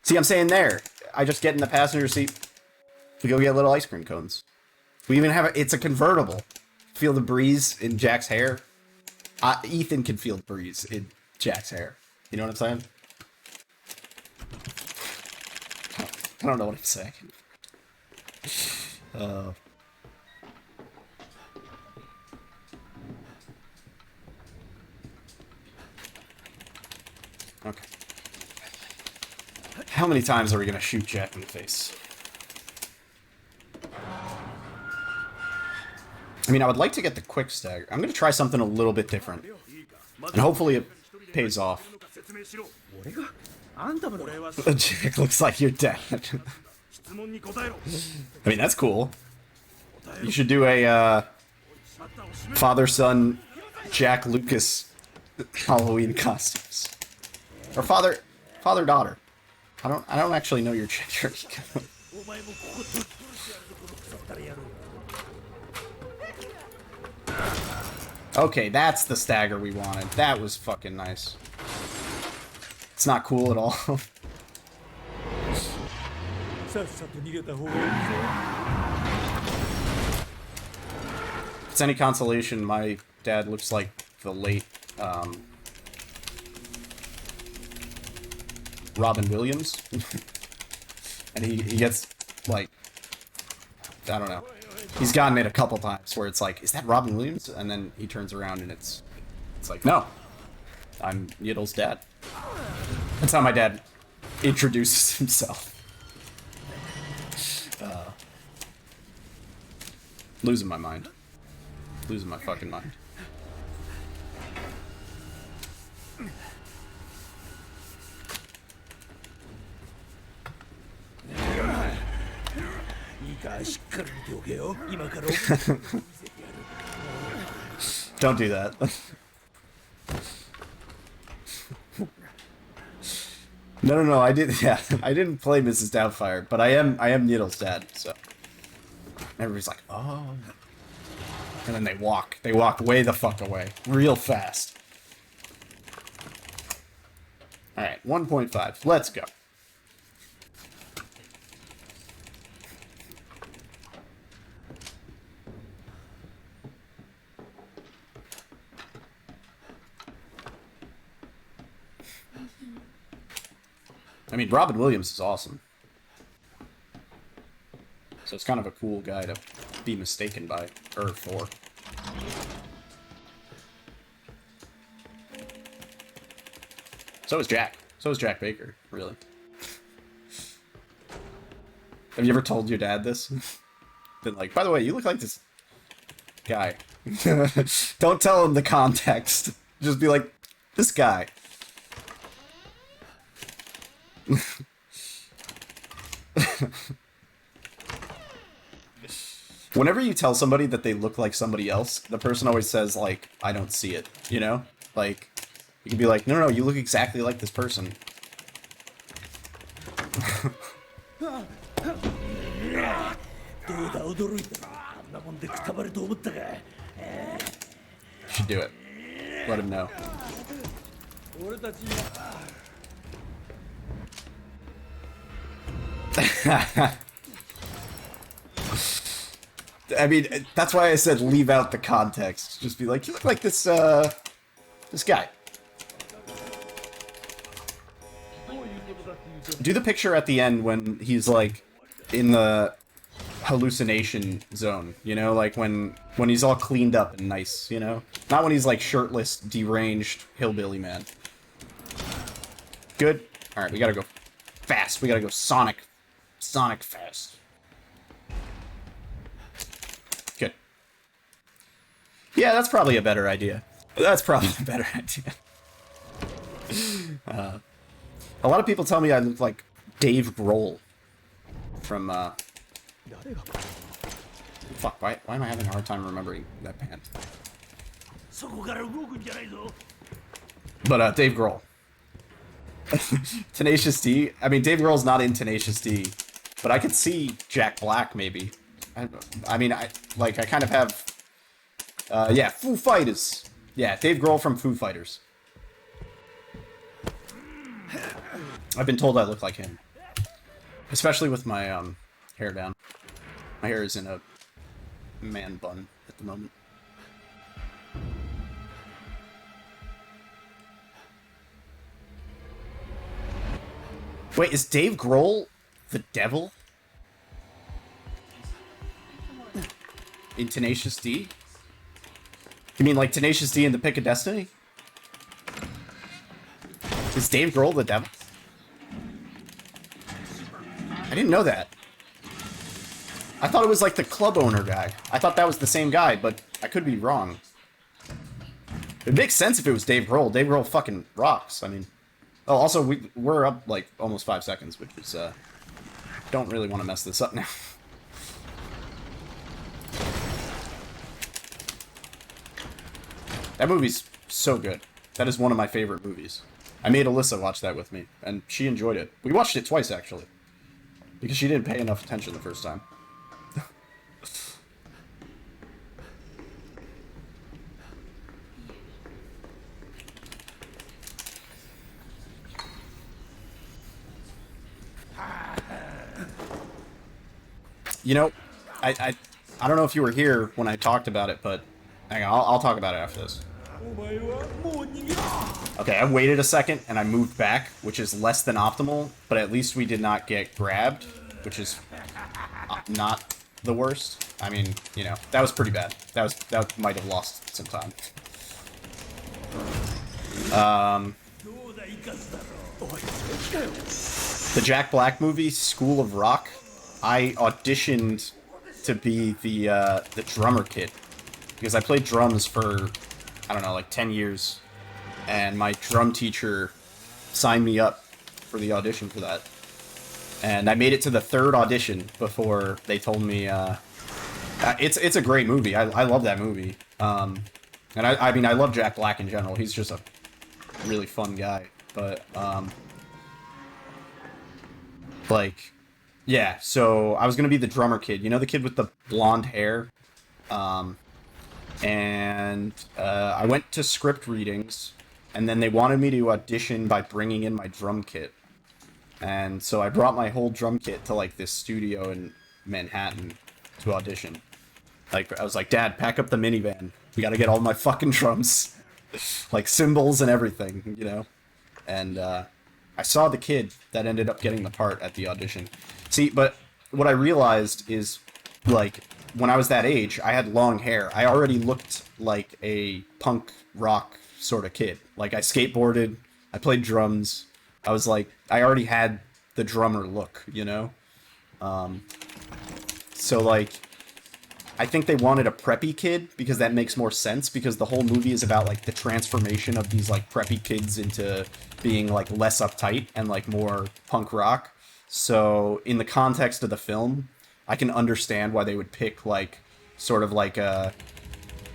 See, I'm saying there. I just get in the passenger seat. We go get little ice cream cones. We even have it's a convertible. Feel the breeze in Jack's hair. Ethan can feel the breeze in Jack's hair. You know what I'm saying? I don't know what I'm saying. Okay. How many times are we gonna shoot Jack in the face? I mean, I would like to get the quick stagger. I'm gonna try something a little bit different. And hopefully it pays off. Jack looks like your dad. I mean, that's cool. You should do a father-son Jack Lucas Halloween costumes. Or father-daughter. I don't actually know your gender. Okay, that's the stagger we wanted. That was fucking nice. It's not cool at all. If it's any consolation, my dad looks like the late Robin Williams. And he gets, like, I don't know. He's gotten it a couple times where it's like, is that Robin Williams? And then he turns around and it's like, no, I'm Yiddle's dad. That's how my dad introduces himself. Losing my mind. Losing my fucking mind. Don't do that. No, I did. Yeah, I didn't play Mrs. Doubtfire, but I am Needle's dad. So everybody's like, oh, and then they walk way the fuck away, real fast. All right, 1.5. Let's go. I mean, Robin Williams is awesome. So it's kind of a cool guy to be mistaken by, or for. So is Jack. So is Jack Baker, really. Have you ever told your dad this? Been like, by the way, you look like this guy. Don't tell him the context. Just be like, this guy. Whenever you tell somebody that they look like somebody else, the person always says, like, I don't see it, you know? Like, you can be like, no, you look exactly like this person. Should do it. Let him know. I mean, that's why I said leave out the context. Just be like, you look like this guy. Do the picture at the end when he's, like, in the hallucination zone, you know? Like, when he's all cleaned up and nice, you know? Not when he's, like, shirtless, deranged hillbilly man. Good? Alright, we gotta go fast. We gotta go Sonic fast. Good. Yeah, that's probably a better idea. That's probably a better idea. A lot of people tell me I look like Dave Grohl from, Fuck, why am I having a hard time remembering that band? But, Dave Grohl. Tenacious D. I mean, Dave Grohl's not in Tenacious D, but I could see Jack Black, maybe. I mean, I kind of have... yeah, Foo Fighters. Yeah, Dave Grohl from Foo Fighters. I've been told I look like him. Especially with my hair down. My hair is in a man bun at the moment. Wait, is Dave Grohl the devil? In Tenacious D? You mean like Tenacious D in The Pick of Destiny? Is Dave Grohl the devil? I didn't know that. I thought it was like the club owner guy. I thought that was the same guy, but I could be wrong. It makes sense if it was Dave Grohl. Dave Grohl fucking rocks. I mean... Oh, also, we're up, like, almost 5 seconds, which is, don't really want to mess this up now. That movie's so good. That is one of my favorite movies. I made Alyssa watch that with me, and she enjoyed it. We watched it twice, actually. Because she didn't pay enough attention the first time. You know, I don't know if you were here when I talked about it, but hang on, I'll talk about it after this. Okay, I waited a second and I moved back, which is less than optimal, but at least we did not get grabbed, which is not the worst. I mean, you know, that was pretty bad. That might have lost some time. The Jack Black movie, School of Rock. I auditioned to be the drummer kid because I played drums for, I don't know, like 10 years, and my drum teacher signed me up for the audition for that, and I made it to the 3rd audition before they told me it's a great movie. I love that movie, and I mean I love Jack Black in general. He's just a really fun guy, but like. Yeah, so I was going to be the drummer kid. You know the kid with the blonde hair? And I went to script readings, and then they wanted me to audition by bringing in my drum kit. And so I brought my whole drum kit to, like, this studio in Manhattan to audition. Like, I was like, Dad, pack up the minivan. We got to get all my fucking drums. Like, cymbals and everything, you know? And I saw the kid that ended up getting the part at the audition. See, but what I realized is, like, when I was that age, I had long hair. I already looked like a punk rock sort of kid. Like, I skateboarded, I played drums. I was like, I already had the drummer look, you know? So, like, I think they wanted a preppy kid, because that makes more sense, because the whole movie is about, like, the transformation of these, like, preppy kids into being, like, less uptight and, like, more punk rock. So, in the context of the film, I can understand why they would pick, like, sort of like a,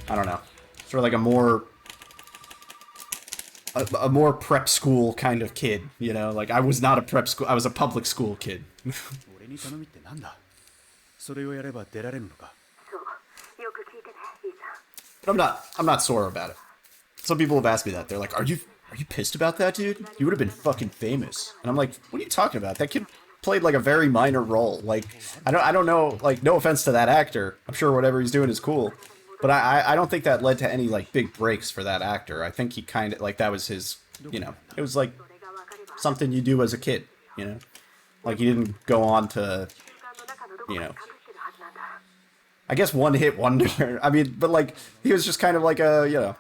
I don't know, sort of like a more prep school kind of kid, you know? Like, I was not a prep school, I was a public school kid. But I'm not sore about it. Some people have asked me that. They're like, are you pissed about that, dude? You would have been fucking famous. And I'm like, what are you talking about? That kid played like a very minor role. Like, I don't know, like, no offense to that actor. I'm sure whatever he's doing is cool. But I don't think that led to any, like, big breaks for that actor. I think he kind of, like, that was his, you know, it was like something you do as a kid, you know? Like, he didn't go on to, you know, I guess one-hit wonder. I mean, but, like, he was just kind of like a, you know,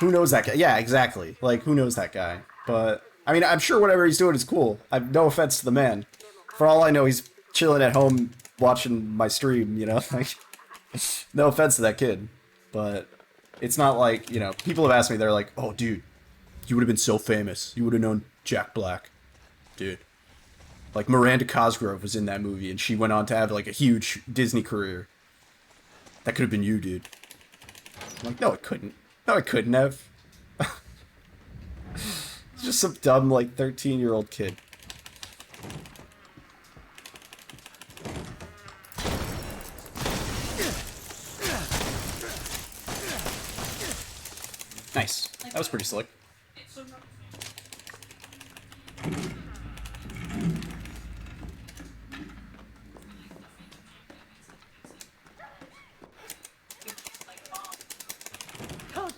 who knows that guy? Yeah, exactly. Like, who knows that guy? But, I mean, I'm sure whatever he's doing is cool. I've no offense to the man. For all I know, he's chilling at home watching my stream, you know? Like, no offense to that kid. But it's not like, you know, people have asked me, they're like, oh, dude, you would have been so famous. You would have known Jack Black. Dude. Like, Miranda Cosgrove was in that movie, and she went on to have, like, a huge Disney career. That could have been you, dude. I'm like, no, it couldn't. No, it couldn't have. It's just some dumb, like, 13-year-old kid. Nice. That was pretty slick.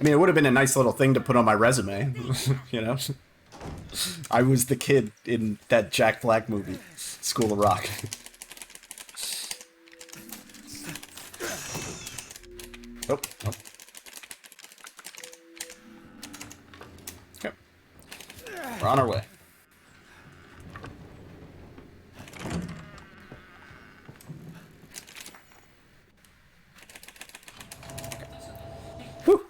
I mean, it would have been a nice little thing to put on my resume, you know? I was the kid in that Jack Black movie, School of Rock. Oh, oh. Okay. We're on our way. Woo.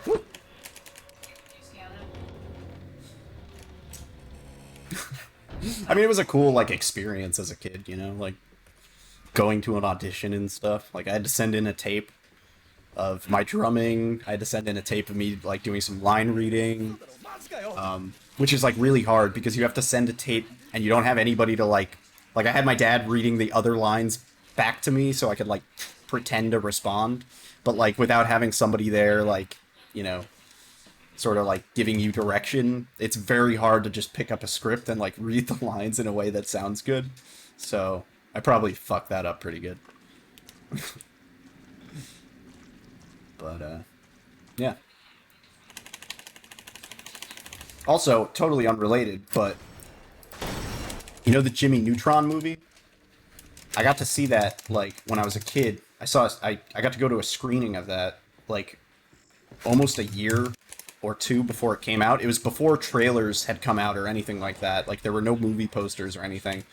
Woo. I mean, it was a cool, like, experience as a kid, you know? Like, going to an audition and stuff. Like, I had to send in a tape of my drumming. I had to send in a tape of me, like, doing some line reading. Which is, like, really hard because you have to send a tape and you don't have anybody to, like... Like, I had my dad reading the other lines back to me so I could, like, pretend to respond. But, like, without having somebody there, like, you know... sort of like giving you direction, it's very hard to just pick up a script and like read the lines in a way that sounds good. So I probably fucked that up pretty good. But yeah. Also, totally unrelated, but you know the Jimmy Neutron movie? I got to see that like when I was a kid. I got to go to a screening of that like almost a year or two before it came out. It was before trailers had come out or anything like that. Like, there were no movie posters or anything.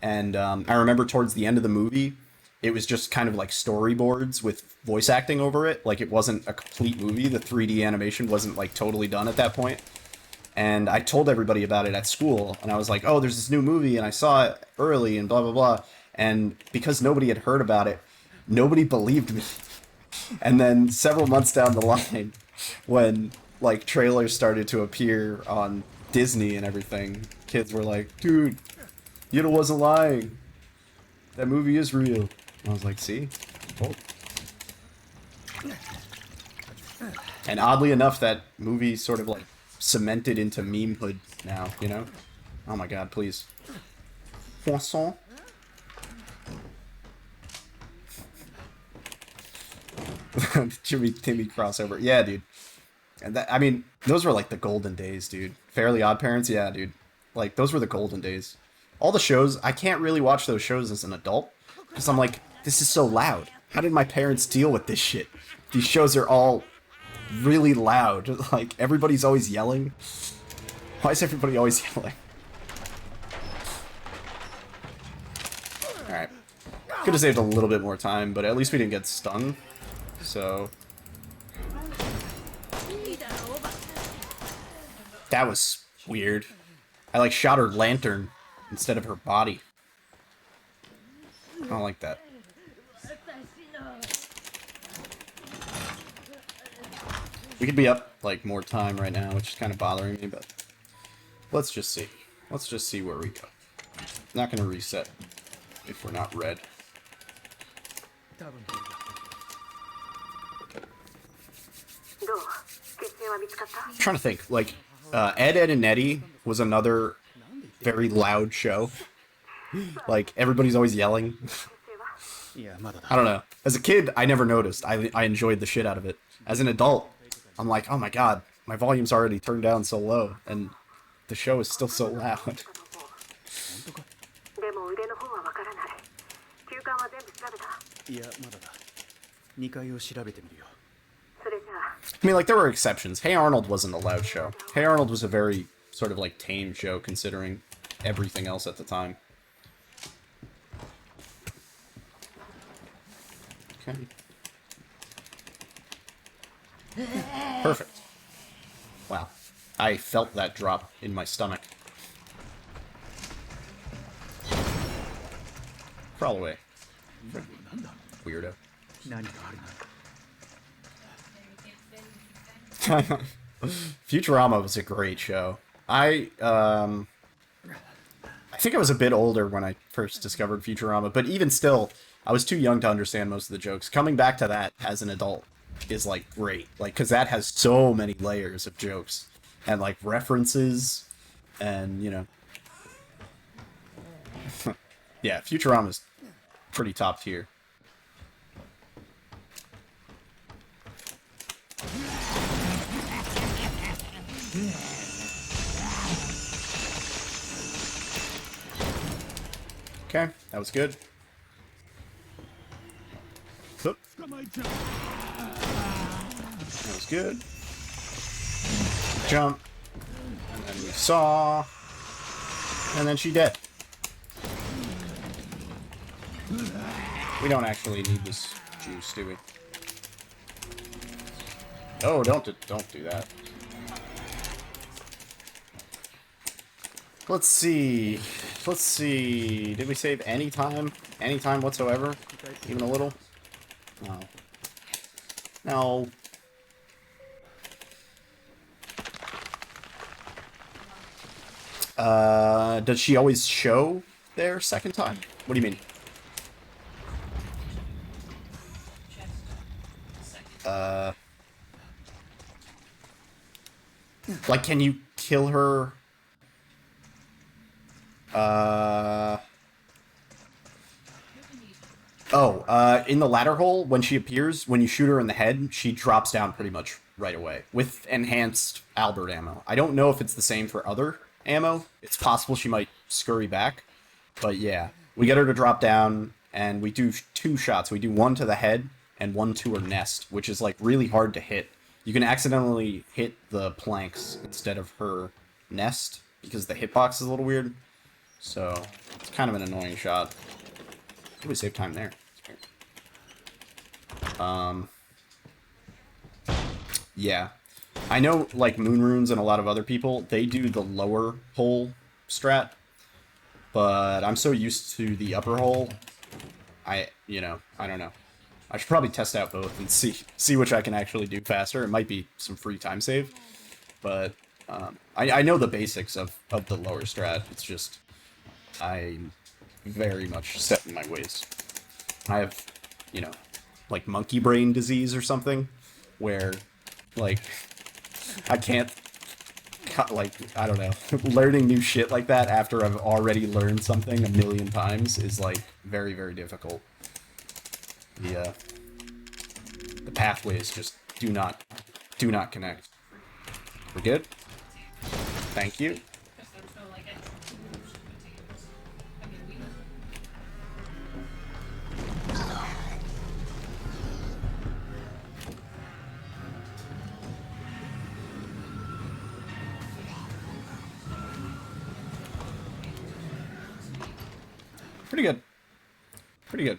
And I remember towards the end of the movie, it was just kind of like storyboards with voice acting over it. Like, it wasn't a complete movie. The 3D animation wasn't, like, totally done at that point. And I told everybody about it at school. And I was like, oh, there's this new movie, and I saw it early, and blah, blah, blah. And because nobody had heard about it, nobody believed me. And then several months down the line, when... like, trailers started to appear on Disney and everything, kids were like, dude, Yida wasn't lying. That movie is real. And I was like, see? Oh. And oddly enough, that movie sort of, like, cemented into meme-hood now, you know? Oh my god, please. Poisson? Jimmy Timmy crossover. Yeah, dude. And that, I mean, those were like the golden days, dude. Fairly Odd Parents, yeah, dude. Like, those were the golden days. All the shows, I can't really watch those shows as an adult. Because I'm like, this is so loud. How did my parents deal with this shit? These shows are all really loud. Like, everybody's always yelling. Why is everybody always yelling? Alright. Could have saved a little bit more time, but at least we didn't get stung. So... that was weird. I, like, shot her lantern instead of her body. I don't like that. We could be up, like, more time right now, which is kind of bothering me, but... let's just see. Let's just see where we go. Not gonna reset if we're not red. I'm trying to think, like... Ed, Ed, and Eddie was another very loud show. Like, everybody's always yelling. I don't know. As a kid, I never noticed. I enjoyed the shit out of it. As an adult, I'm like, oh my god, my volume's already turned down so low, and the show is still so loud. I mean, like, there were exceptions. Hey Arnold wasn't a loud show. Hey Arnold was a very, sort of, like, tame show, considering everything else at the time. Okay. Perfect. Wow. I felt that drop in my stomach. Crawl away. Weirdo. Futurama was a great show. I think I was a bit older when I first discovered Futurama, but even still, I was too young to understand most of the jokes. Coming back to that as an adult is, like, great. Like, because that has so many layers of jokes and, like, references and, you know. Yeah, Futurama's pretty top tier. Okay, that was good. Oop. That was good. Jump. And then we saw. And then she dead. We don't actually need this juice, do we? Oh, don't do that. Let's see. Let's see. Did we save any time? Any time whatsoever? Even a little? No. No. Does she always show their second time? What do you mean? Like, can you kill her? In the ladder hole, when she appears, when you shoot her in the head, she drops down pretty much right away with enhanced Albert ammo. I don't know if it's the same for other ammo. It's possible she might scurry back, but yeah. We get her to drop down, and we do 2 shots. We do one to the head and one to her nest, which is, like, really hard to hit. You can accidentally hit the planks instead of her nest, because the hitbox is a little weird. So, it's kind of an annoying shot. We save time there. Yeah. I know, like, Moon Runes and a lot of other people, they do the lower hole strat. But I'm so used to the upper hole, I don't know. I should probably test out both and see which I can actually do faster. It might be some free time save. But, I know the basics of the lower strat. It's just, I'm very much set in my ways. I have, like monkey brain disease or something, where, like, I can't, like, I don't know, learning new shit like that after I've already learned something a million times is, like, very, very difficult. The pathways just do not connect. We're good? Thank you. Pretty good. Pretty good.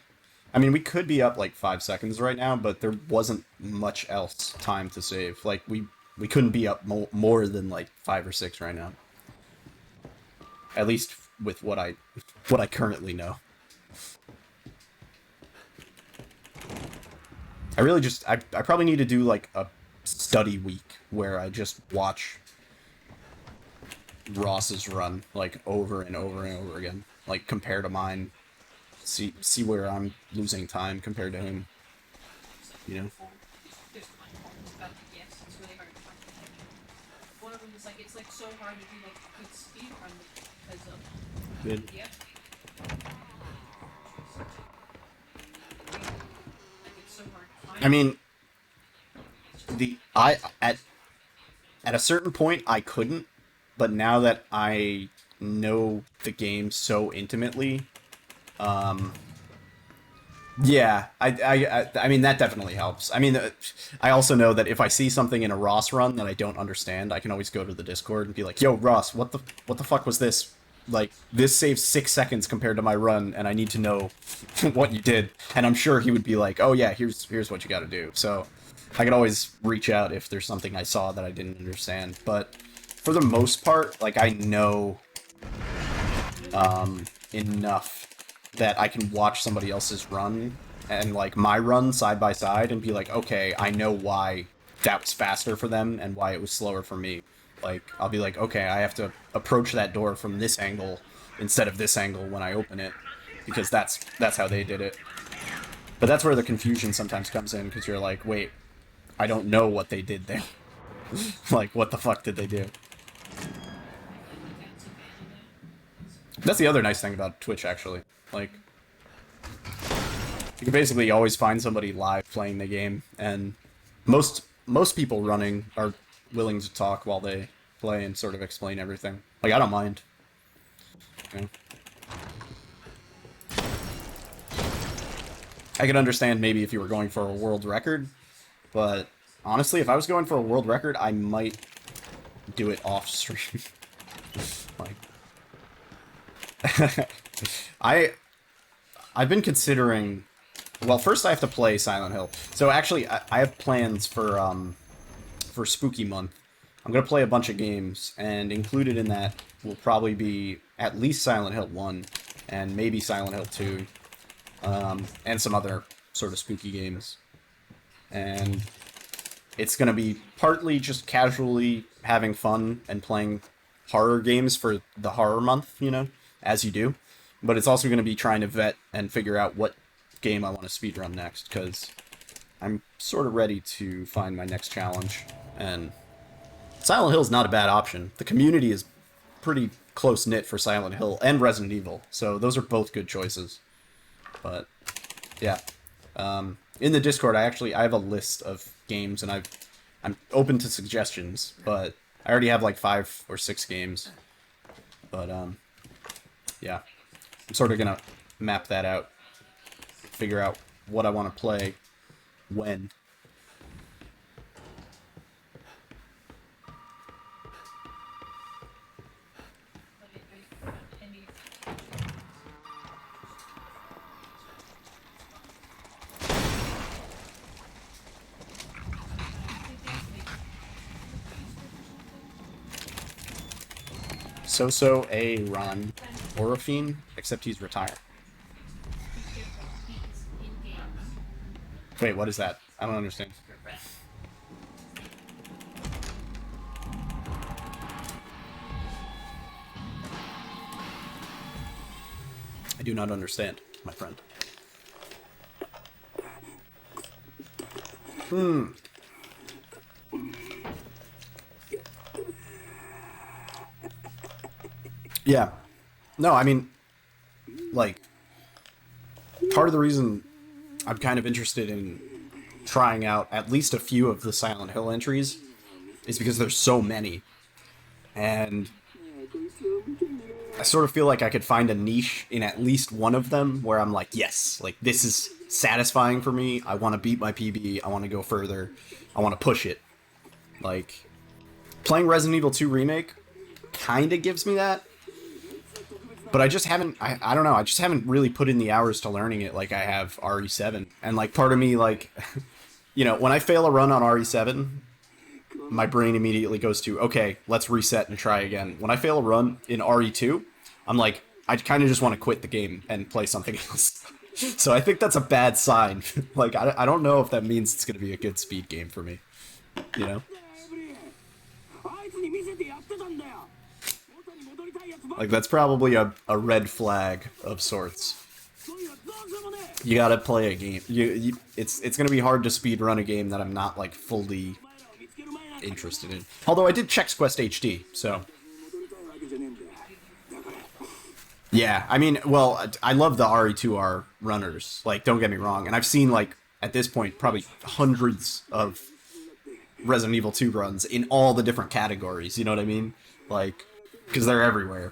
I mean, we could be up like 5 seconds right now, but there wasn't much else time to save. Like, we couldn't be up more than like 5 or 6 right now. At least with what I currently know. I really just, I probably need to do like a study week where I just watch Ross's run like over and over and over again. Like, compare to mine. See where I'm losing time compared to him. You know? One of them is like, it's like so hard to do like a good speedrun because of Good. the F. Like, it's so hard to find. I mean, at a certain point I couldn't, but now that I know the game so intimately, yeah, I mean, that definitely helps. I mean, I also know that if I see something in a Ross run that I don't understand, I can always go to the Discord and be like, "Yo, Ross, what the fuck was this? Like, this saves 6 seconds compared to my run, and I need to know what you did." And I'm sure he would be like, "Oh yeah, here's what you got to do." So I could always reach out if there's something I saw that I didn't understand. But for the most part, like, I know enough that I can watch somebody else's run and, like, my run side by side and be like, okay, I know why that was faster for them and why it was slower for me. Like, I'll be like, okay, I have to approach that door from this angle instead of this angle when I open it, because that's how they did it. But that's where the confusion sometimes comes in, because you're like, wait, I don't know what they did there. Like, what the fuck did they do? That's the other nice thing about Twitch, actually. Like, you can basically always find somebody live playing the game, and most people running are willing to talk while they play and sort of explain everything. Like, I don't mind. Okay. I could understand maybe if you were going for a world record, but honestly, if I was going for a world record, I might do it off stream. Like, I've been considering. Well, first I have to play Silent Hill. So actually, I have plans for Spooky Month. I'm gonna play a bunch of games, and included in that will probably be at least Silent Hill 1, and maybe Silent Hill 2. And some other sort of spooky games. And it's going to be partly just casually having fun and playing horror games for the horror month, you know, as you do. But it's also going to be trying to vet and figure out what game I want to speedrun next, because I'm sort of ready to find my next challenge. And Silent Hill is not a bad option. The community is pretty close-knit for Silent Hill and Resident Evil, so those are both good choices. But yeah, in the Discord, I have a list of games, and I'm open to suggestions. But I already have like 5 or 6 games. But yeah, I'm sort of gonna map that out, figure out what I want to play, when. So a Ron Orofine, except he's retired. Wait, what is that? I don't understand. I do not understand, my friend. Yeah. No, I mean, like, part of the reason I'm kind of interested in trying out at least a few of the Silent Hill entries is because there's so many. And I sort of feel like I could find a niche in at least one of them where I'm like, yes, like, this is satisfying for me. I want to beat my PB. I want to go further. I want to push it. Like, playing Resident Evil 2 Remake kind of gives me that. But I just haven't, I don't know, I just haven't really put in the hours to learning it like I have RE7. And, like, part of me, like, you know, when I fail a run on RE7, my brain immediately goes to, okay, let's reset and try again. When I fail a run in RE2, I'm like, I kind of just want to quit the game and play something else. So I think that's a bad sign. Like, I don't know if that means it's going to be a good speed game for me. You know? Like, that's probably a red flag of sorts. You gotta play a game. It's gonna be hard to speedrun a game that I'm not, like, fully interested in. Although I did Chex Quest HD, so... Yeah, I mean, well, I love the RE2R runners. Like, don't get me wrong. And I've seen, like, at this point, probably hundreds of Resident Evil 2 runs in all the different categories, you know what I mean? Like, because they're everywhere.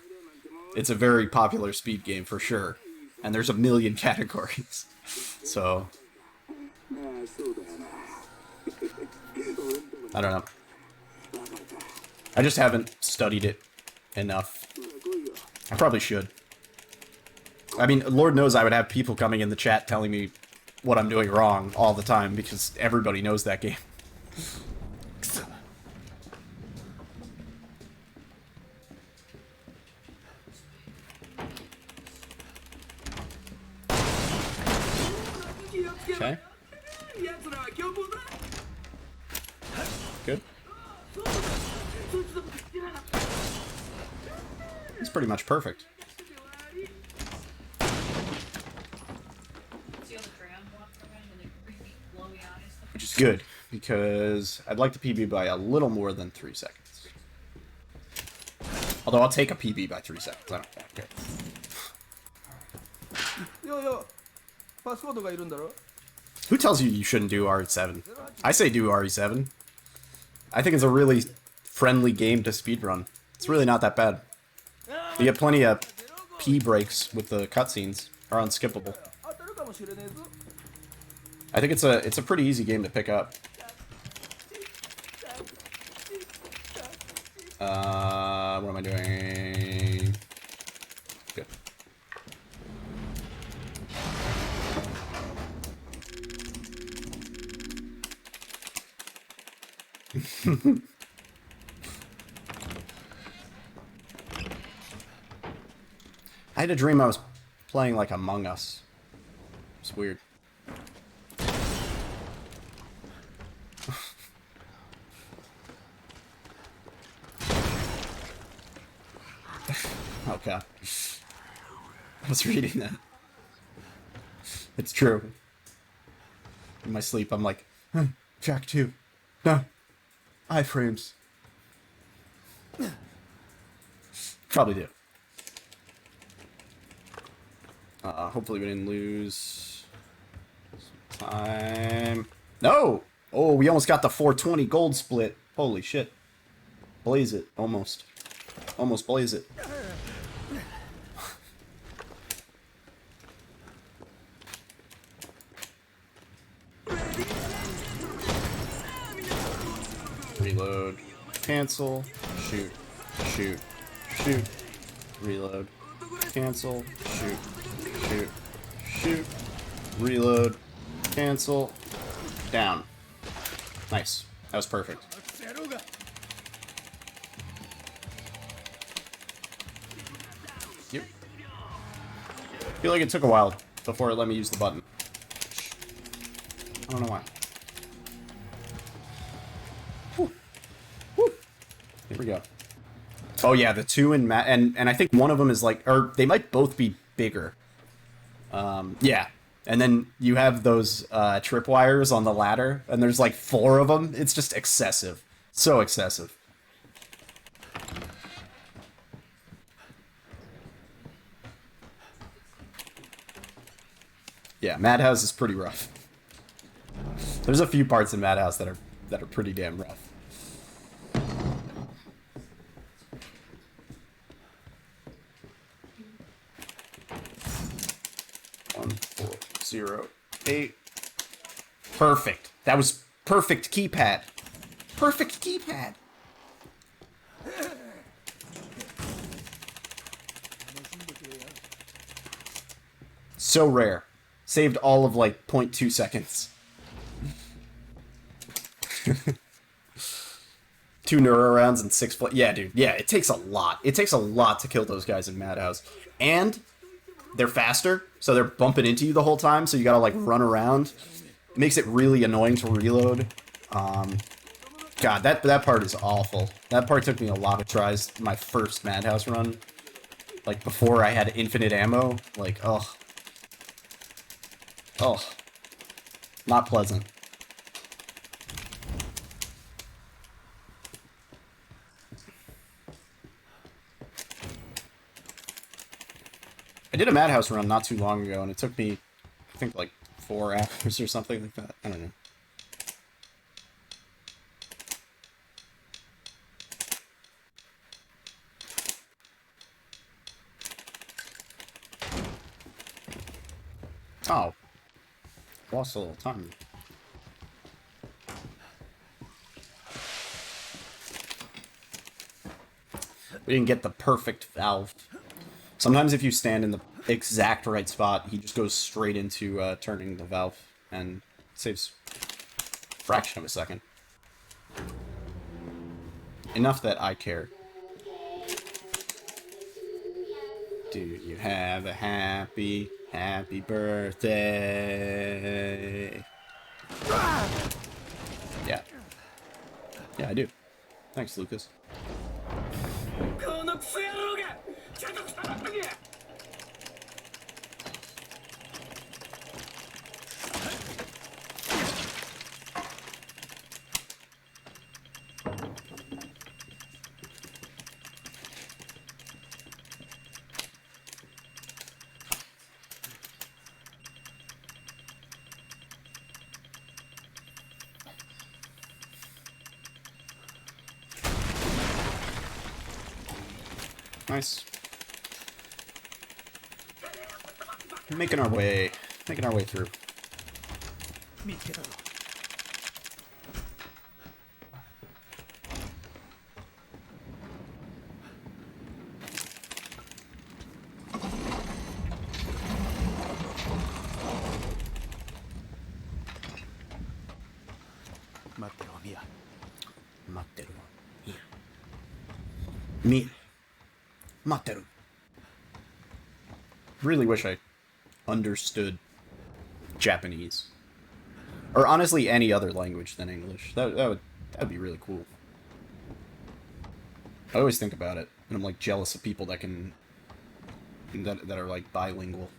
It's a very popular speed game for sure. And there's a million categories. So... I don't know. I just haven't studied it enough. I probably should. I mean, Lord knows I would have people coming in the chat telling me what I'm doing wrong all the time, because everybody knows that game. Okay. Good. It's pretty much perfect. Which is good, because I'd like to PB by a little more than 3 seconds. Although I'll take a PB by 3 seconds, I don't care. Who tells you you shouldn't do RE7? I say do RE7. I think it's a really friendly game to speedrun. It's really not that bad. You get plenty of pee breaks with the cutscenes. Are unskippable. I think it's a pretty easy game to pick up. What am I doing? Good. I had a dream I was playing like Among Us. It's weird. Oh god. I was reading that. It's true. In my sleep, I'm like, Jack 2. No. Iframes. Probably do. Hopefully we didn't lose some time. No! Oh, we almost got the 420 gold split. Holy shit. Blaze it. Almost. Almost blaze it. Reload. Cancel. Shoot. Shoot. Shoot. Reload. Cancel. Shoot. Shoot. Shoot. Reload. Cancel. Down. Nice. That was perfect. Yep. I feel like it took a while before it let me use the button. I don't know why. Whew. Whew. Here we go. Oh yeah, the two in and I think one of them is like, or they might both be bigger. Yeah. And then you have those tripwires on the ladder, and there's like 4 of them. It's just excessive. So excessive. Yeah, Madhouse is pretty rough. There's a few parts in Madhouse that are pretty damn rough. One, 4, 0, 8. Perfect. That was perfect keypad. Perfect keypad. So rare. Saved all of like 0.2 seconds. 2 neuro rounds and 6 yeah, dude. Yeah, it takes a lot. It takes a lot to kill those guys in Madhouse. And they're faster, so they're bumping into you the whole time, so you gotta like run around. It makes it really annoying to reload. God, that part is awful. That part took me a lot of tries. My first Madhouse run, like before I had infinite ammo. Like, oh, not pleasant. I did a Madhouse run not too long ago, and it took me, I think, like 4 hours or something like that. I don't know. Oh. Lost a little time. We didn't get the perfect valve. Sometimes if you stand in the exact right spot, he just goes straight into turning the valve and saves a fraction of a second. Enough that I care. Do you have a happy birthday? Yeah. Yeah, I do. Thanks, Lucas. Nice. Making our way through. Mia. Materu. Really wish I understood Japanese. Or honestly any other language than English. That'd be really cool. I always think about it, and I'm like jealous of people that that are like bilingual.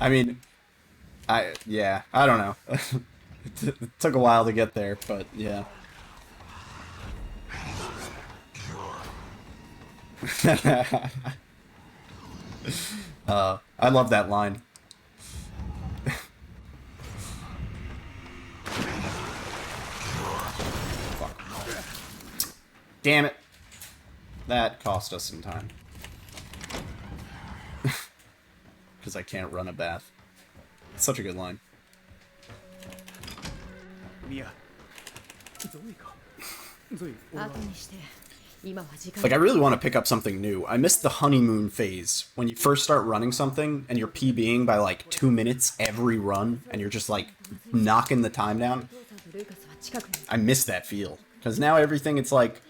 I mean, I don't know. It took a while to get there, but yeah. I love that line. Fuck. Damn it. That cost us some time. Because I can't run a bath. It's such a good line. Like, I really want to pick up something new. I missed the honeymoon phase. When you first start running something, and you're PBing by, like, 2 minutes every run, and you're just, like, knocking the time down. I miss that feel. Because now everything, it's like,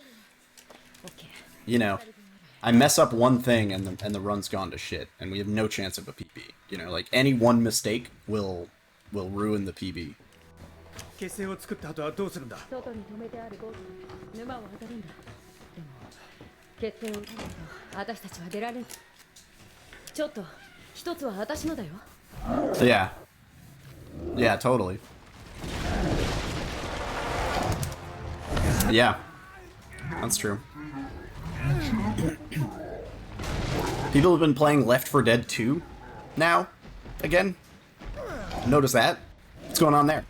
you know, I mess up one thing, and the run's gone to shit, and we have no chance of a PB. You know, like, any one mistake will ruin the PB. Yeah. Yeah, totally. Yeah. That's true. People have been playing Left 4 Dead 2 now, again. Notice that? What's going on there?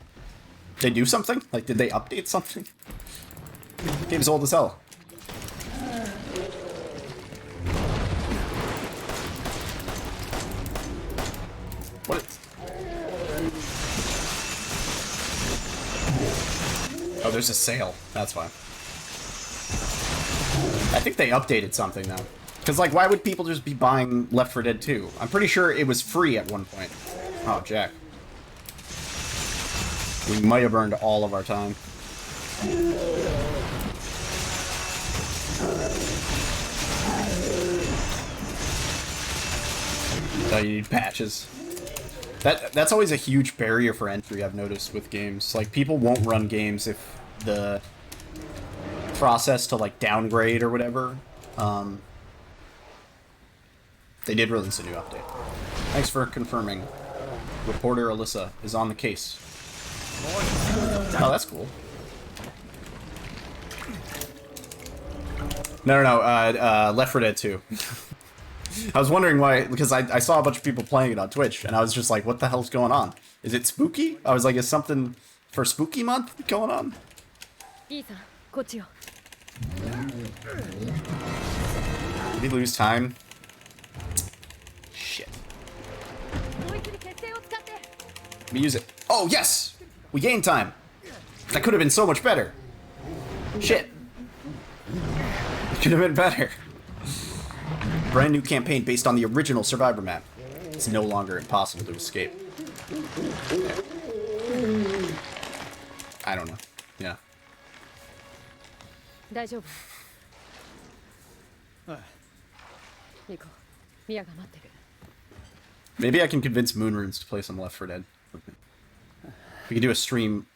They do something? Like, did they update something? Game's old as hell. What? Oh, there's a sale. That's why. I think they updated something, though. Because, like, why would people just be buying Left 4 Dead 2? I'm pretty sure it was free at one point. Oh, Jack. We might have burned all of our time. Oh, you need patches. That's always a huge barrier for entry, I've noticed, with games. Like, people won't run games if the process to, like, downgrade or whatever, they did release a new update. Thanks for confirming. Reporter Alyssa is on the case. Oh, that's cool. No, Left 4 Dead 2. I was wondering why, because I saw a bunch of people playing it on Twitch, and I was just like, what the hell's going on? Is it spooky? I was like, is something for spooky month going on? Did we lose time? Shit. Let me use it. Oh, yes! We gained time! That could have been so much better. Shit. It could have been better. Brand new campaign based on the original Survivor map. It's no longer impossible to escape. I don't know. Yeah. Maybe I can convince Moonrunes to play some Left 4 Dead with me. We can do a stream,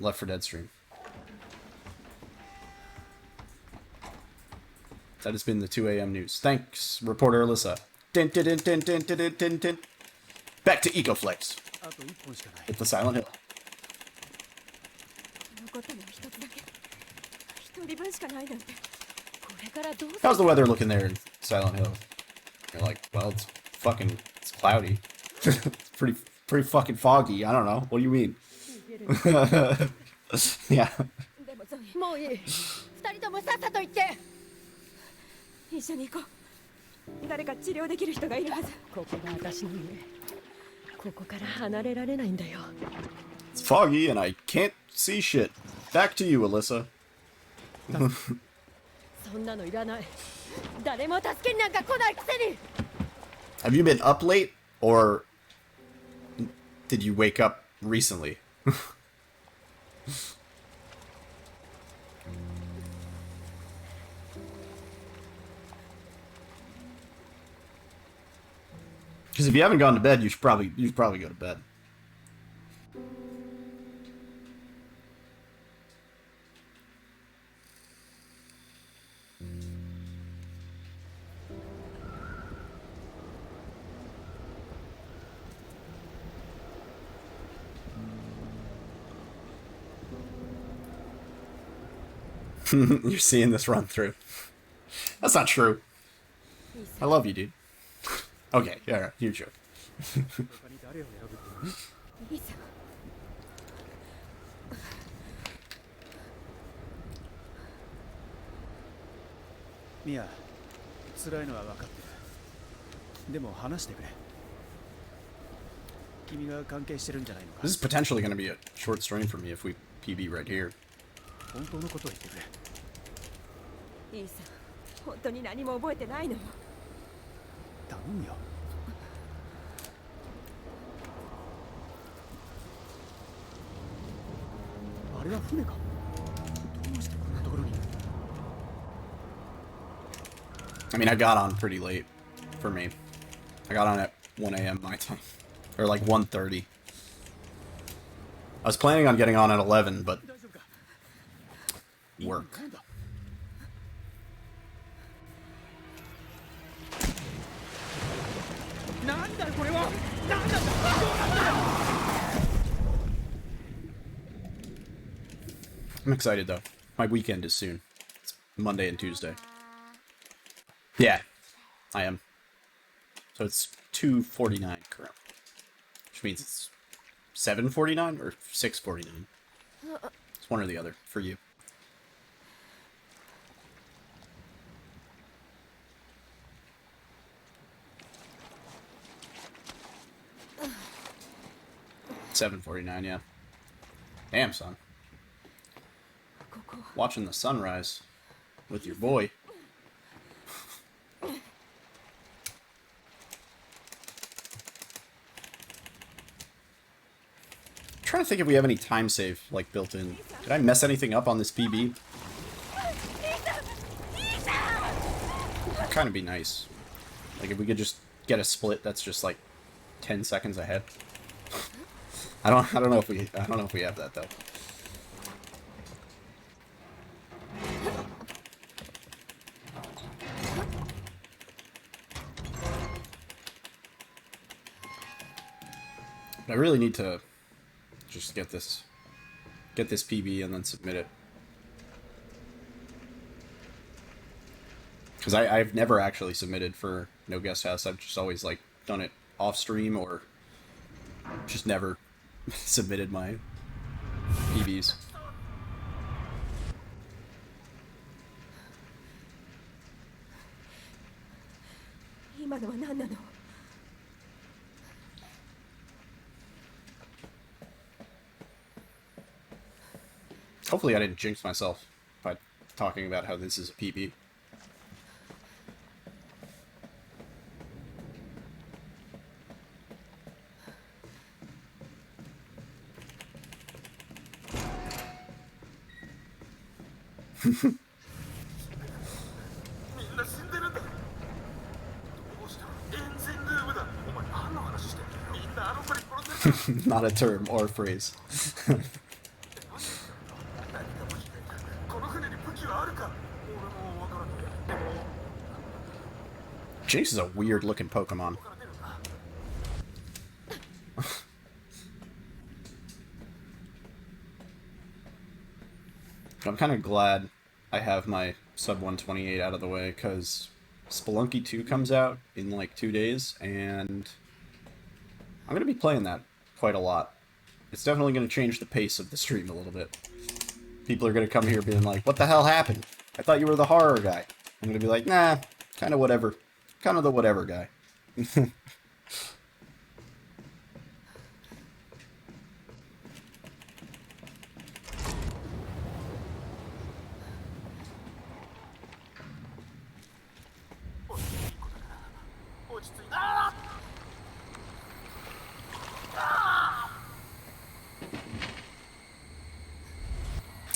Left 4 Dead stream. That has been the 2 a.m. news. Thanks, reporter Alyssa. Din, din, din, din, din, din, din, din. Back to EcoFlex. With the Silent Hill. How's the weather looking there in Silent Hill? You're like, well, it's cloudy. It's Pretty fucking foggy. I don't know. What do you mean? Yeah. でもゾイもういい。二人ともさっさと行って。一緒に行こう。誰か治療できる人がいるはず。ここが私の家。ここから離れられないんだよ。It's foggy and I can't see shit. Back to you, Alyssa. そんなのいらない。誰も助けになんか来ないくせに。Have you been up late or did you wake up recently? Because if you haven't gone to bed, you should probably go to bed. You're seeing this run through. That's not true. I love you, dude. Okay, yeah, you joke. いいさ。ミヤ、辛いのは分かってる。でも話してくれ。君が関係してるんじゃないのか。 This is potentially going to be a short stream for me if we PB right here. 本当のことを言ってくれ。いいさ。本当に何も覚えてないの。頼むよ。あれは船か。どうしてこんなところに。 I mean, I got on pretty late for me. I got on at 1 a.m. my time. Or like 1:30. I was planning on getting on at 11, but 大丈夫か。 work. なんだ。なんだこれは。なんだ。 I'm excited though. My weekend is soon. It's Monday and Tuesday. Yeah, I am. So it's 2:49 currently, which means it's 7:49 or 6:49. It's one or the other for you. $7:49, yeah. Damn, son. ここ。 Watching the sunrise with your boy. Trying to think if we have any time save like built in. Did I mess anything up on this PB? That'd kind of be nice. Like if we could just get a split that's just like 10 seconds ahead. I don't know if we have that though. But I really need to just get this PB and then submit it. Because I've never actually submitted for No Guest House. I've just always like done it off stream or just never submitted my PBs. 今のは何なの。 Hopefully I didn't jinx myself by talking about how this is a PB. Not a term or a phrase. Jinx is a weird looking Pokemon. I'm kind of glad I have my sub 128 out of the way because Spelunky 2 comes out in like 2 days and I'm going to be playing that quite a lot. It's definitely going to change the pace of the stream a little bit. People are going to come here being like, what the hell happened? I thought you were the horror guy. I'm going to be like, nah, kind of whatever. Kind of the whatever guy.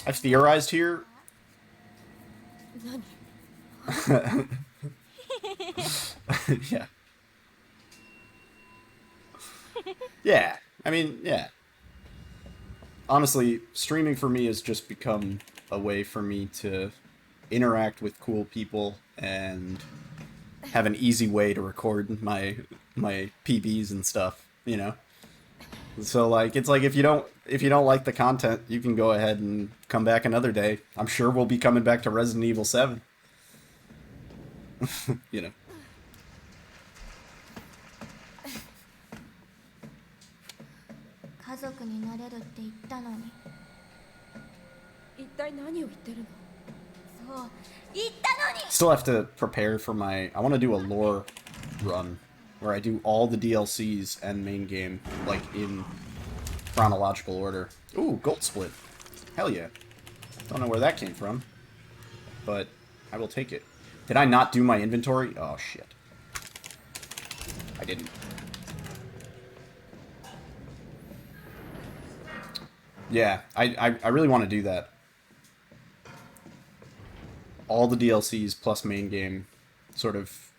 I've theorized here. Yeah. Yeah. I mean, yeah. Honestly, streaming for me has just become a way for me to interact with cool people and have an easy way to record my PBs and stuff, you know? So like it's like if you don't like the content, you can go ahead and come back another day. I'm sure we'll be coming back to Resident Evil 7. You know. 家族になれるって言ったのに。一体何を言ってるの？そう言ったのに。 Still have to prepare for my... I want to do a lore run where I do all the DLCs and main game, like, in chronological order. Ooh, gold split. Hell yeah. Don't know where that came from, but I will take it. Did I not do my inventory? Oh, shit. I didn't. Yeah, I really want to do that. All the DLCs plus main game, sort of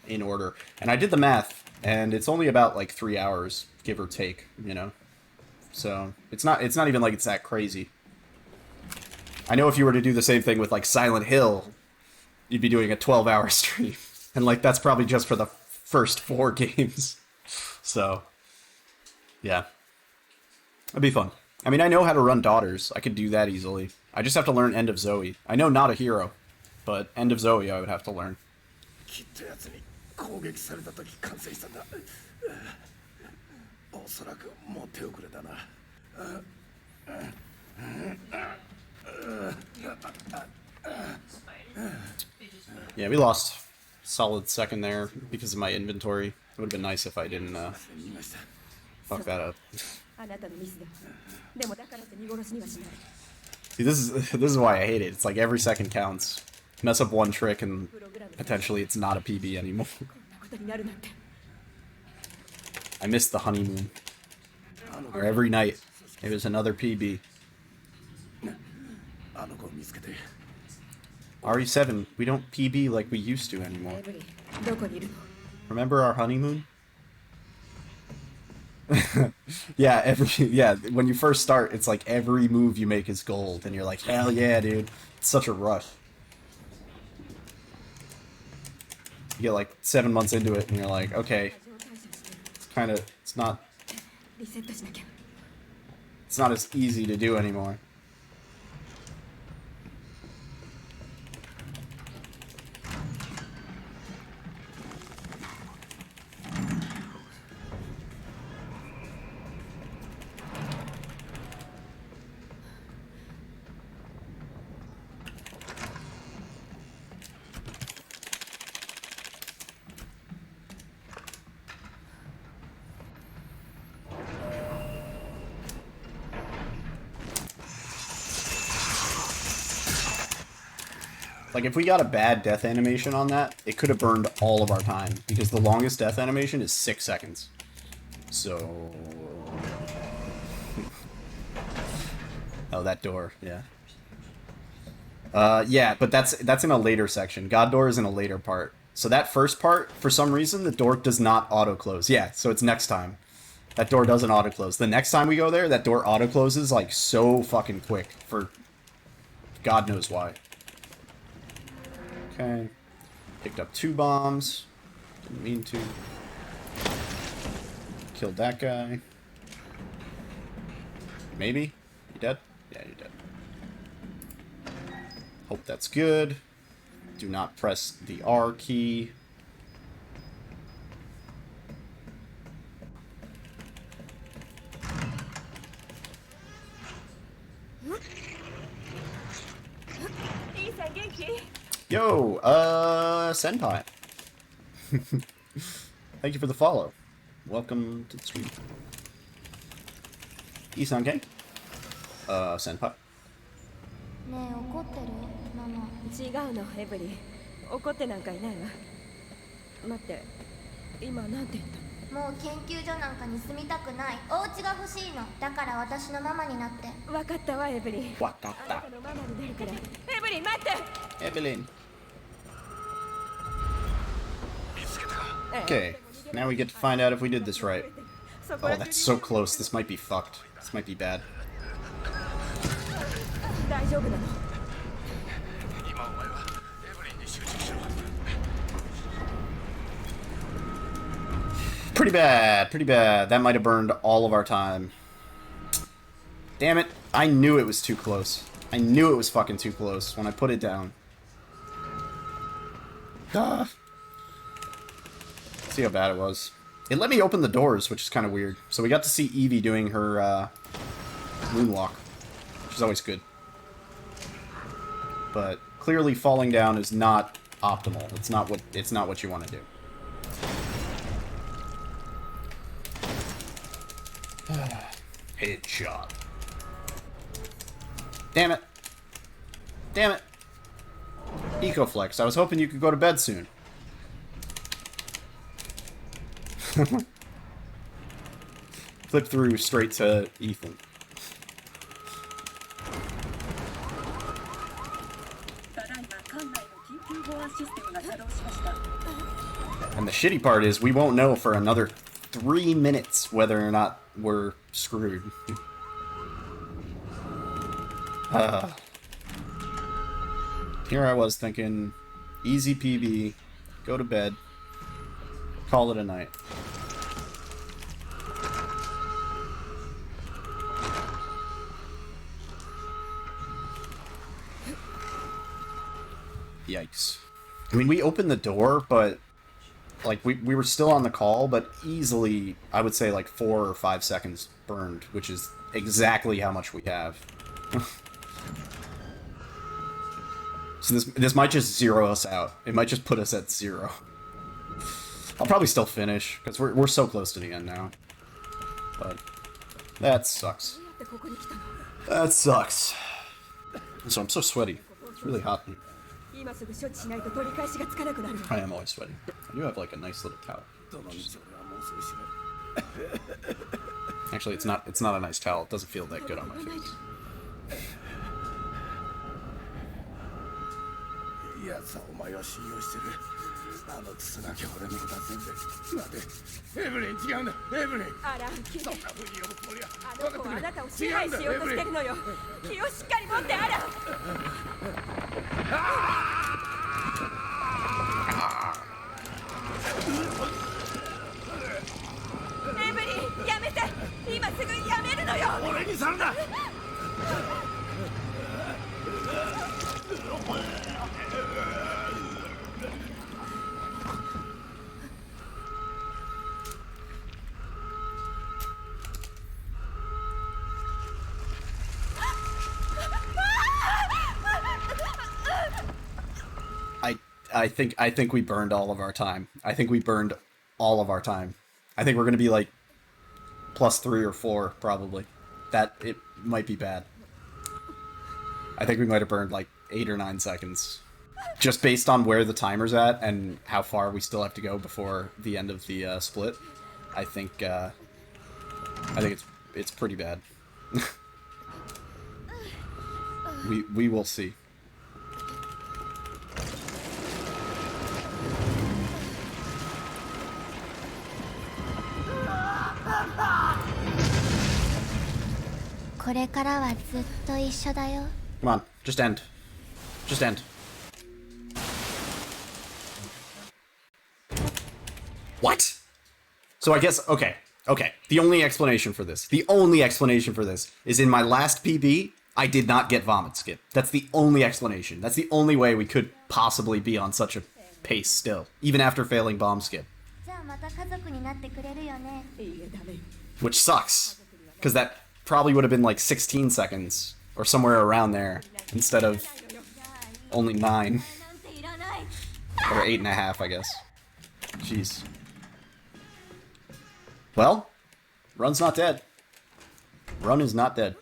in order. And I did the math, and it's only about like 3 hours, give or take, you know. So it's not even like it's that crazy. I know if you were to do the same thing with like Silent Hill, you'd be doing a 12-hour stream, and like that's probably just for the first 4 games. So yeah, it'd be fun. I mean, I know how to run daughters. I could do that easily. I just have to learn End of Zoe. I know Not a Hero, but End of Zoe I would have to learn. Yeah, we lost a solid second there because of my inventory. It would have been nice if I didn't fuck that up. See, this is why I hate it. It's like every second counts. Mess up one trick and potentially it's not a PB anymore. I missed the honeymoon. Or every night, it was another PB. RE7, we don't PB like we used to anymore. Remember our honeymoon? Yeah, when you first start, it's like every move you make is gold, and you're like, hell yeah, dude. It's such a rush. You get like 7 months into it, and you're like, okay, it's not as easy to do anymore. Like, if we got a bad death animation on that, it could have burned all of our time, because the longest death animation is 6 seconds. So... oh, that door, yeah. Yeah, but that's in a later section. God Door is in a later part. So that first part, for some reason, the door does not auto-close. Yeah, so it's next time. That door doesn't auto-close. The next time we go there, that door auto-closes, like, so fucking quick, for God knows why. Okay. Picked up 2 bombs. Didn't mean to. Killed that guy. Maybe? You dead? Yeah, you're dead. Hope that's good. Do not press the R key. Yo, Senpai. Thank you for the follow. Welcome to the stream. Isan-K? Senpai. ねえ怒ってるママ。違うのエブリン、怒ってなんかいないわ。待って、今なんて言ったの？もう研究所なんかに住みたくない。お家が欲しいの。だから私のママになって。分かったわエブリン。わかった。あなたのママになるから。エブリン待って。Evelyn. Okay, now we get to find out if we did this right. Oh, that's so close. This might be fucked. This might be bad. 大丈夫なの？ Pretty bad, pretty bad. That might have burned all of our time. Damn it. I knew it was too close. I knew it was fucking too close when I put it down. See how bad it was. It let me open the doors, which is kind of weird. So we got to see Evie doing her moonwalk, which is always good. But clearly falling down is not optimal. It's not what you want to do. Headshot. Damn it. Damn it. Ecoflex, I was hoping you could go to bed soon. Flip through straight to Ethan. And the shitty part is we won't know for another 3 minutes whether or not we're screwed. Here I was thinking, easy PB, go to bed, call it a night. Yikes. I mean, we opened the door, but like we were still on the call, but easily I would say like 4 or 5 seconds burned, which is exactly how much we have. So this might just zero us out. It might just put us at 0. I'll probably still finish because we're so close to the end now. But that sucks. That sucks. So I'm so sweaty. It's really hot. I am always sweating. I do have like a nice little towel. Actually, it's not a nice towel. It doesn't feel that good on my face. やつはお前を信用してる。あのクソなきゃ俺のことは全然。待て、エブリン違うんだ、エブリン。あら、キそんな風に呼ぶつもりは。あの子はあなたを支配しようとしてるのよ。気をしっかり持ってあら。エブリン、やめて。今すぐやめるのよ。俺にさるな。I think we burned all of our time. I think we burned all of our time. I think we're gonna be like +3 or 4 probably. That it might be bad. I think we might have burned like 8 or 9 seconds, just based on where the timer's at and how far we still have to go before the end of the split. I think it's pretty bad. we will see. Come on, just end. Just end. What? So I guess, okay. The only explanation for this is in my last PB, I did not get vomit skip. That's the only explanation. That's the only way we could possibly be on such a pace still, even after failing bomb skip. Which sucks, because that probably would have been like 16 seconds or somewhere around there instead of only 9. Or 8.5, I guess. Jeez. Well, Run's not dead. Run is not dead.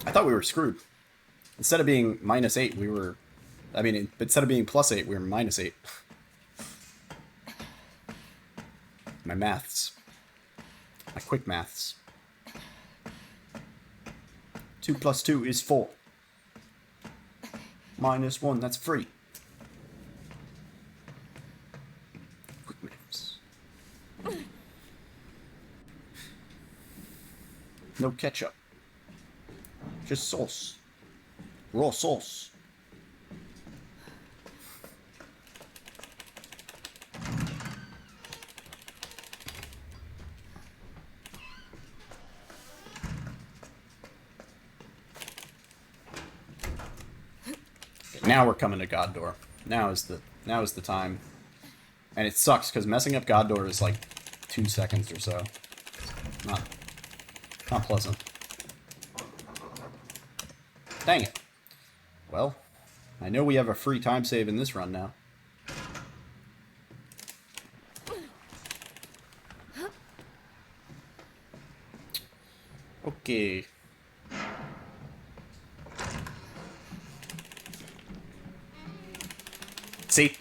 I thought we were screwed. Instead of being -8, we were... I mean, instead of being +8, we were -8. My maths. My quick maths. 2 + 2 is 4. -1, that's 3. Quick maths. No ketchup. Just sauce. Raw sauce. Now we're coming to God Door. Now is the time. And it sucks because messing up God Door is like 2 seconds or so. Not pleasant. Dang it. Well, I know we have a free time save in this run now. Okay. See?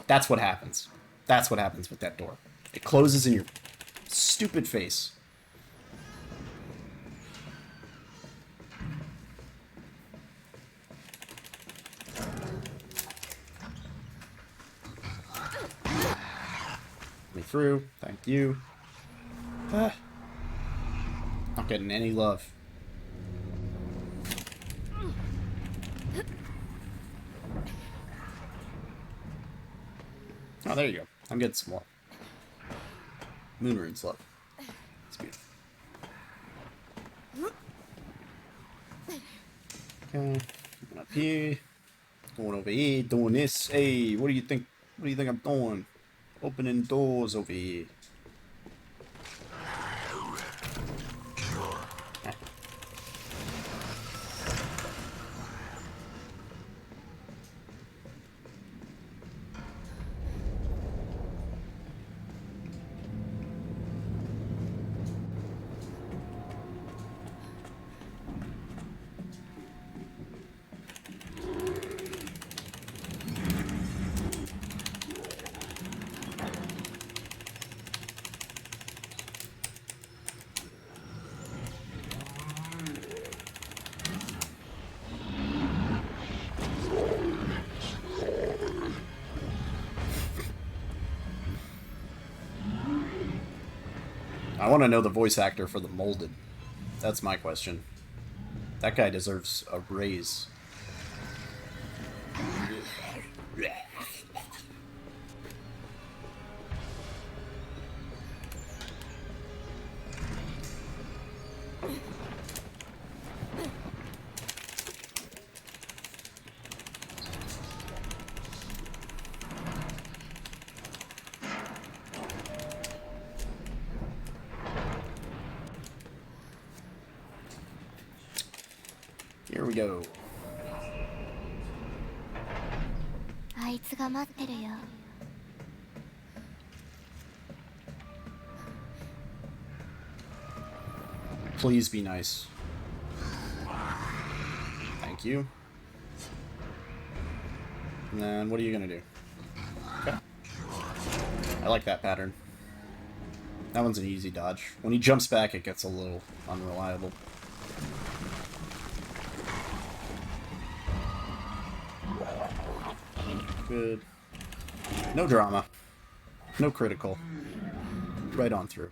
That's what happens. That's what happens with that door. It closes in your stupid face. Me through. Thank you. Not getting any love. Oh, there you go. I'm getting some more. Moon runes love. It's beautiful. Okay. Going up here. Going over here. Doing this. Hey, what do you think? What do you think I'm doing? Opening doors over here. I want to know the voice actor for the Molded. That's my question. That guy deserves a raise. Here we go. あいつが待ってるよ。 Please be nice. Thank you. And then what are you gonna do? Okay. I like that pattern. That one's an easy dodge. When he jumps back, it gets a little unreliable. Good. No drama. No critical. Right on through.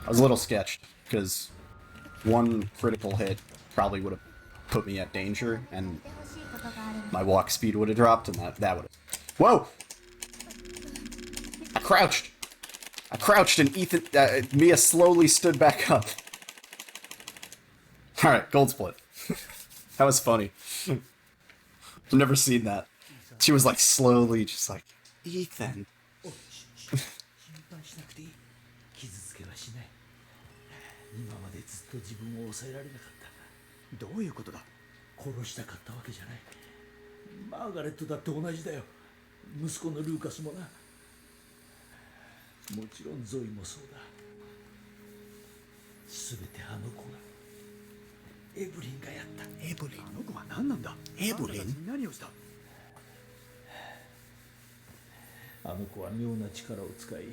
I was a little sketched, because one critical hit probably would have put me at danger, and my walk speed would have dropped, and that would have... Whoa! I crouched! I crouched, and Mia slowly stood back up. Alright, gold split. That was funny. I've never seen that. She was like slowly just like, Ethan. 今までずっと自分を抑えられなかった。どういうことだ。殺したかったわけじゃない。マーガレットだって同じだよ。息子のルーカスもな。もちろんゾイもそうだ。全てあの子が、エブリンがやった。エブリン、あの子は何なんだ。エブリン、あなたたちに何をした。あの子は妙な力を使い、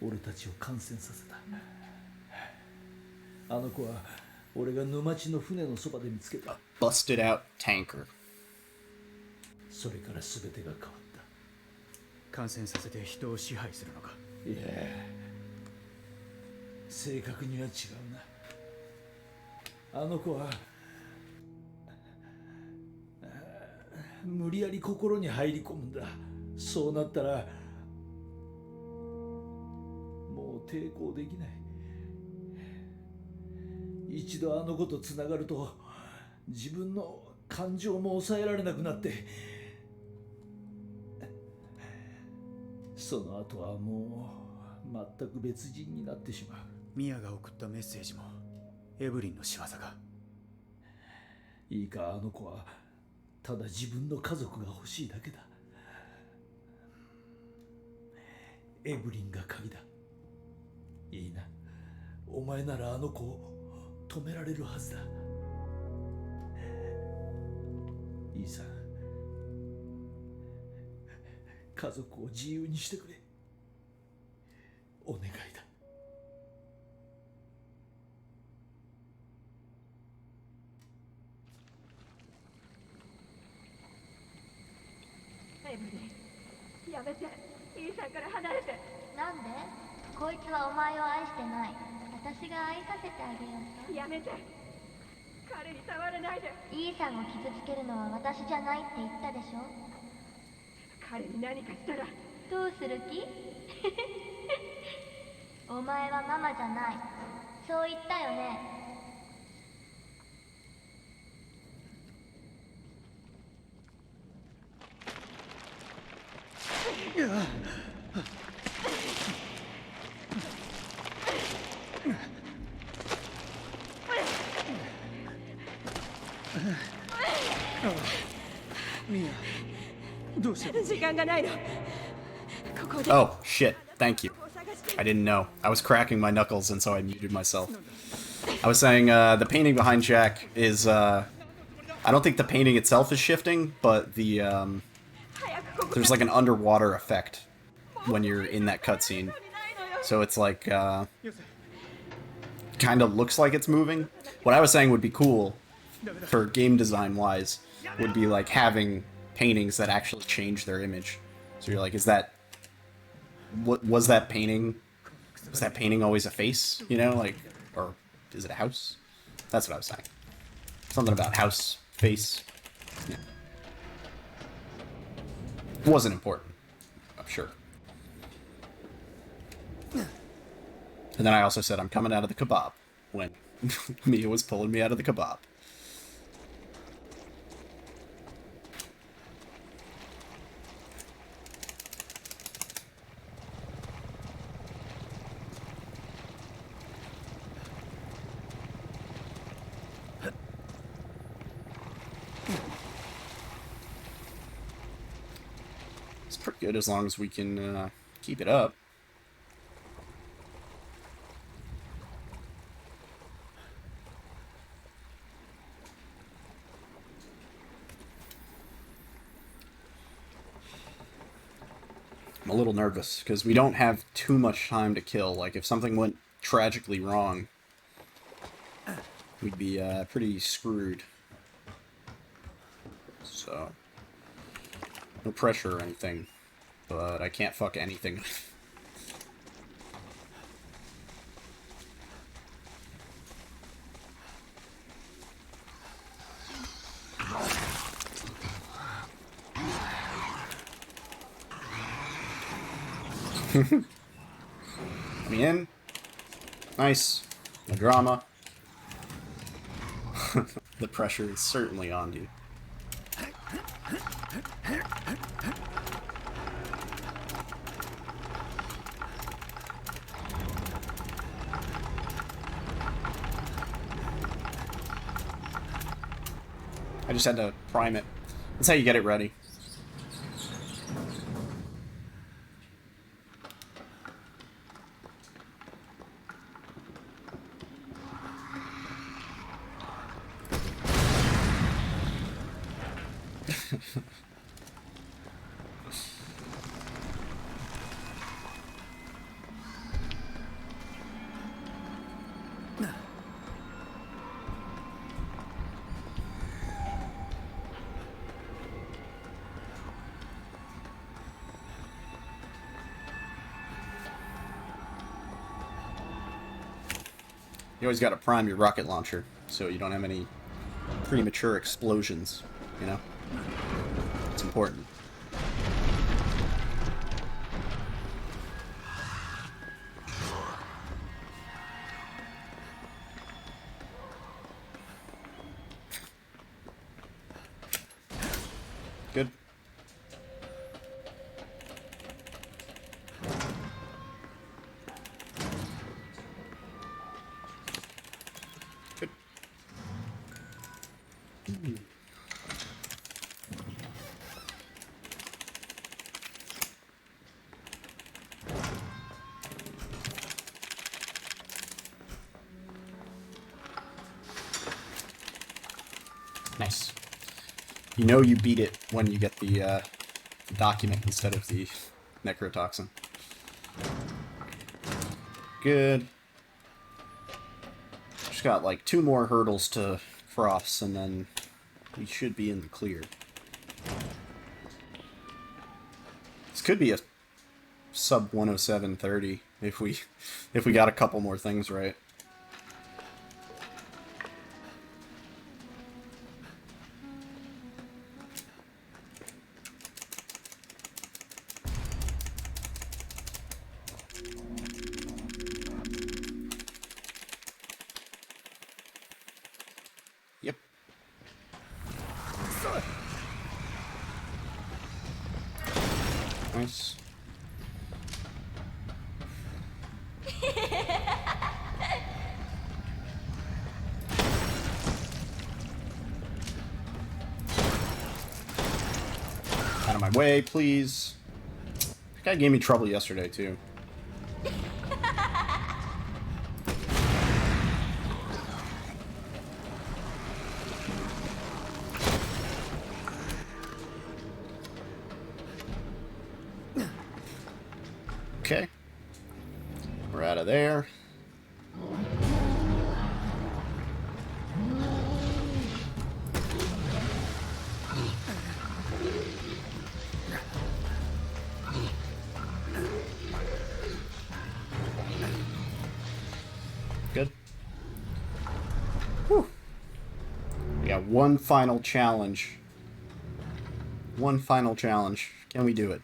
俺たちを感染させた。あの子は俺が沼地の船のそばで見つけた。 Busted out tanker. それから全てが変わった。感染させて人を支配するのか。いや、正確には違うな。あの子は無理やり心に入り込むんだ。そうなったらもう抵抗できない。一度あの子とつながると自分の感情も抑えられなくなって、その後はもう全く別人になってしまう。ミアが送ったメッセージもエブリンの仕業か。いいか、あの子はただ自分の家族が欲しいだけだ。エブリンが鍵だ。いいな、お前ならあの子を止められるはずだ。いいさ、家族を自由にしてくれ。お願いだ。エブリン、やめて。イーさんから離れて。なんで？こいつはお前を愛してない。私が愛させてあげようと。やめて。彼に触らないで。イーさんを傷つけるのは私じゃないって言ったでしょ。彼に何かしたら。どうする気？お前はママじゃない。そう言ったよね。ミア、どうしたの。時間がないの。ここで。 Oh, shit. Thank you. I didn't know. I was cracking my knuckles, and so I muted myself. I was saying, the painting behind Jack is, I don't think the painting itself is shifting, but the, there's like an underwater effect when you're in that cutscene. So it's like, kind of looks like it's moving. What I was saying would be cool, for game design-wise, would be like having paintings that actually change their image. So you're like, is that... What was that painting? Was that painting always a face? You know, like, or is it a house? That's what I was saying. Something about house, face. Yeah. It wasn't important, I'm sure. And then I also said I'm coming out of the kebab when Mia was pulling me out of the kebab. It's pretty good as long as we can keep it up. I'm a little nervous because we don't have too much time to kill. Like, if something went tragically wrong, we'd be pretty screwed. So, no pressure or anything, but I can't fuck anything. Me in. Nice. No drama. The pressure is certainly on, dude. I just had to prime it. That's how you get it ready. You always got to prime your rocket launcher so you don't have any premature explosions, you know? It's important. Good. Good. Nice. You know you beat it when you get the document instead of the necrotoxin. Good. Just got like 2 more hurdles to cross and then we should be in the clear. This could be a sub 107.30 if we got a couple more things right. Yep. Nice. Out of my way, please. That guy gave me trouble yesterday, too. Okay. We're out of there. Good. Whew. We got one final challenge. One final challenge. Can we do it?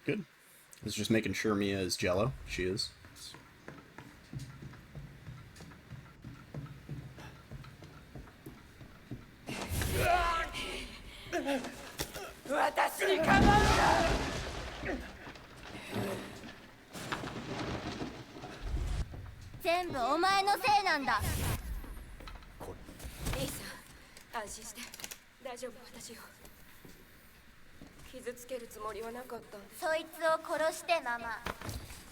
Good. I was just making sure Mia is Jello. She is.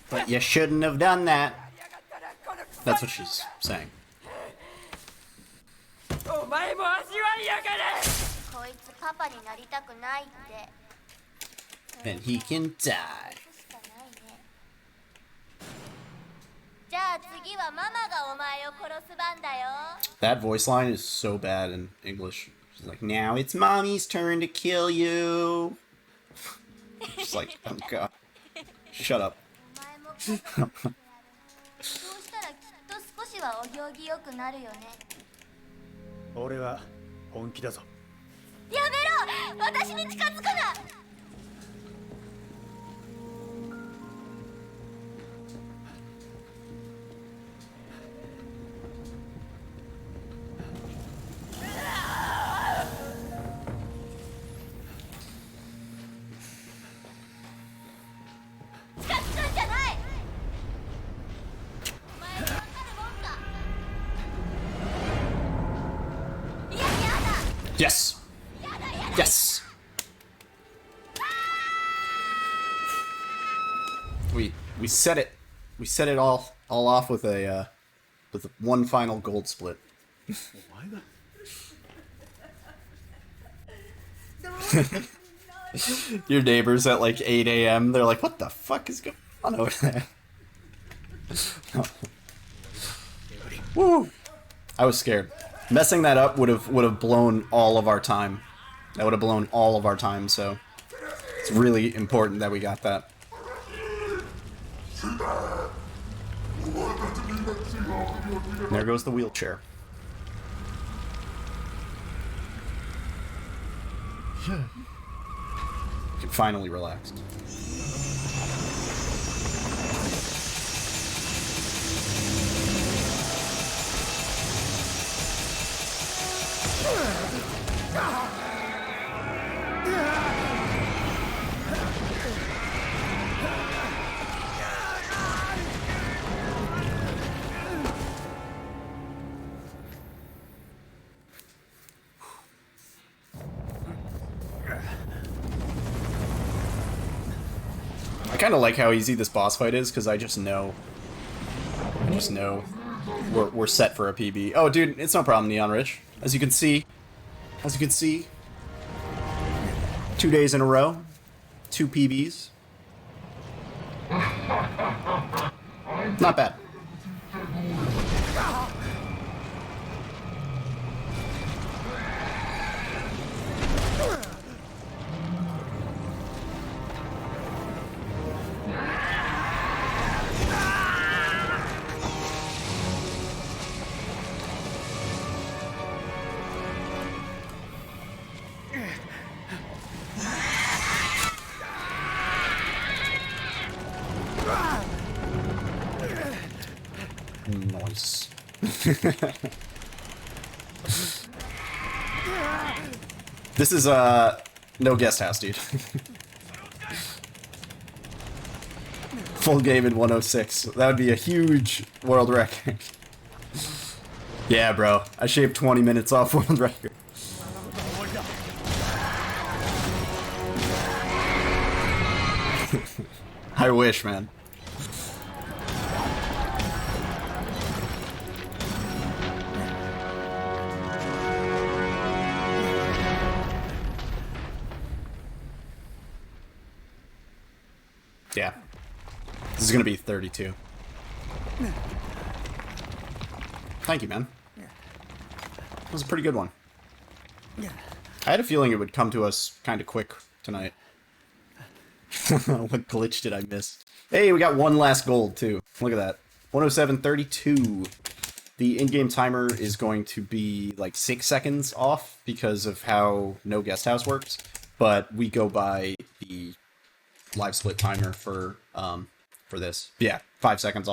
But you shouldn't have done that. That's what she's saying. Then he can die. That voice line is so bad in English. She's like, now it's mommy's turn to kill you. Just like, oh god. Shut up. 俺は本気だぞ。やめろ！私に近づくな！ Yes! Yes! We set it. We set it all off with a with one final gold split. Your neighbors at like 8 a.m. They're like, "What the fuck is going on over there?" Woo! I was scared. Messing that up would have blown all of our time. That would have blown all of our time. So it's really important that we got that. There goes the wheelchair. You can finally relax. I kind of like how easy this boss fight is, because I just know we're set for a PB. Oh, dude, it's no problem, Neon Rich. As you can see, 2 days in a row, 2 PBs. Not bad. Nice. This is no guest house, dude. Full game in 106. That would be a huge world record. Yeah, bro. I shaved 20 minutes off world record. I wish, man. Yeah. This is gonna be 32. Thank you, man. That was a pretty good one. I had a feeling it would come to us kind of quick tonight. What glitch did I miss? Hey, we got one last gold, too. Look at that. 107.32. The in-game timer is going to be like 6 seconds off because of how no guest house works. But we go by the live split timer for this. Yeah, 5 seconds off.